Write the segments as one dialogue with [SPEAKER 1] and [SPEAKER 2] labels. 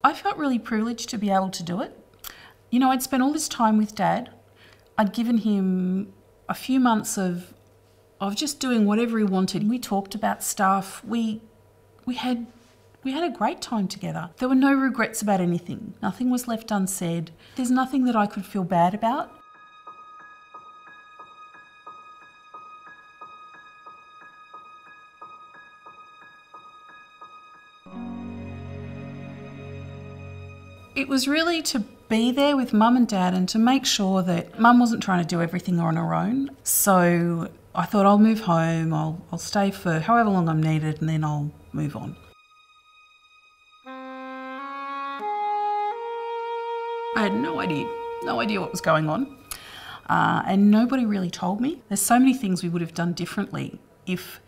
[SPEAKER 1] I felt really privileged to be able to do it. You know, I'd spent all this time with Dad. I'd given him a few months of just doing whatever he wanted. We talked about stuff. We had a great time together. There were no regrets about anything. Nothing was left unsaid. There's nothing that I could feel bad about. It was really to be there with Mum and Dad and to make sure that Mum wasn't trying to do everything on her own. So I thought I'll move home, I'll stay for however long I'm needed and then I'll move on. I had no idea what was going on. And nobody really told me. There's so many things we would have done differently if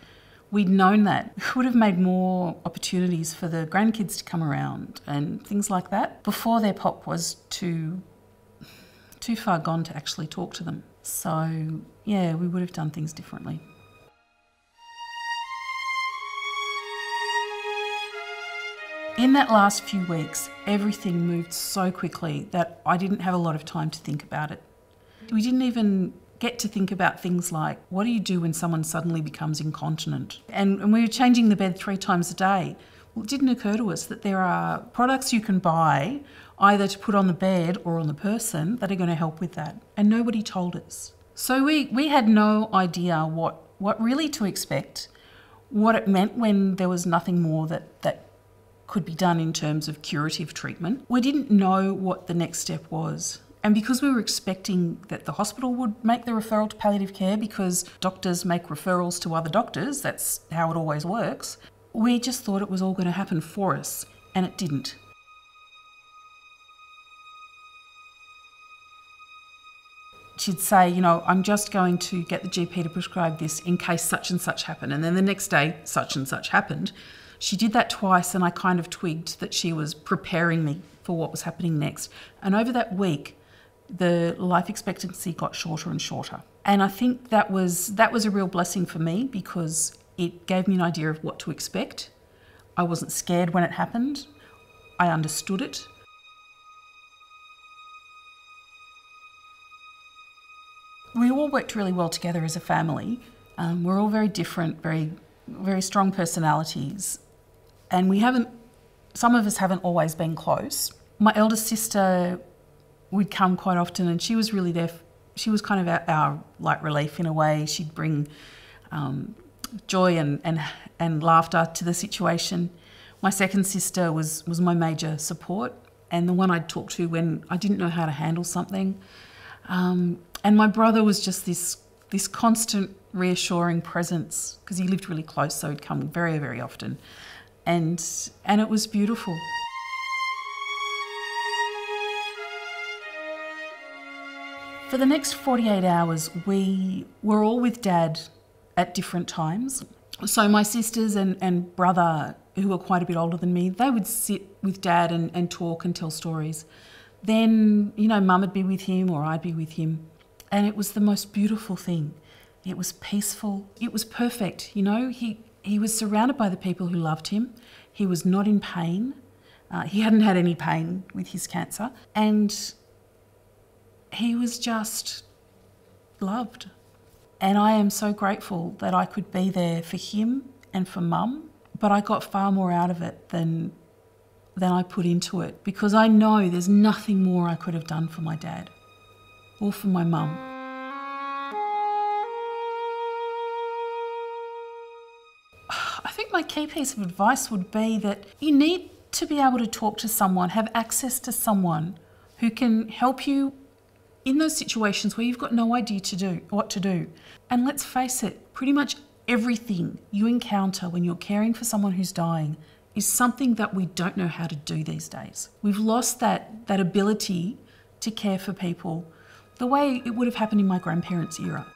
[SPEAKER 1] we'd known that. We would have made more opportunities for the grandkids to come around and things like that before their pop was too far gone to actually talk to them. So yeah, we would have done things differently. In that last few weeks, everything moved so quickly that I didn't have a lot of time to think about it. We didn't even get to think about things like, what do you do when someone suddenly becomes incontinent? And we were changing the bed 3 times a day. Well, it didn't occur to us that there are products you can buy either to put on the bed or on the person that are going to help with that. And nobody told us. So we had no idea what really to expect, what it meant when there was nothing more that could be done in terms of curative treatment. We didn't know what the next step was. And because we were expecting that the hospital would make the referral to palliative care because doctors make referrals to other doctors, that's how it always works, we just thought it was all going to happen for us, and it didn't. She'd say, you know, I'm just going to get the GP to prescribe this in case such and such happened. And then the next day, such and such happened. She did that twice and I kind of twigged that she was preparing me for what was happening next. And over that week, the life expectancy got shorter and shorter. And I think that was a real blessing for me because it gave me an idea of what to expect. I wasn't scared when it happened. I understood it. We all worked really well together as a family. We're all very different, very, very strong personalities. And some of us haven't always been close. My eldest sister would come quite often and she was really there. She was kind of our light relief in a way. She'd bring joy and laughter to the situation. My second sister was my major support and the one I'd talk to when I didn't know how to handle something. And my brother was just this constant reassuring presence because he lived really close, so he'd come very, very often. And it was beautiful. For the next 48 hours, we were all with Dad at different times. So my sisters and brother, who were quite a bit older than me, they would sit with Dad and talk and tell stories. Then, you know, Mum would be with him or I'd be with him. And it was the most beautiful thing. It was peaceful. It was perfect, you know. He was surrounded by the people who loved him. He was not in pain. He hadn't had any pain with his cancer. And he was just loved. And I am so grateful that I could be there for him and for Mum. But I got far more out of it than I put into it because I know there's nothing more I could have done for my dad or for my mum. I think my key piece of advice would be that you need to be able to talk to someone, have access to someone who can help you in those situations where you've got no idea what to do. And let's face it, pretty much everything you encounter when you're caring for someone who's dying is something that we don't know how to do these days. We've lost that ability to care for people the way it would have happened in my grandparents' era.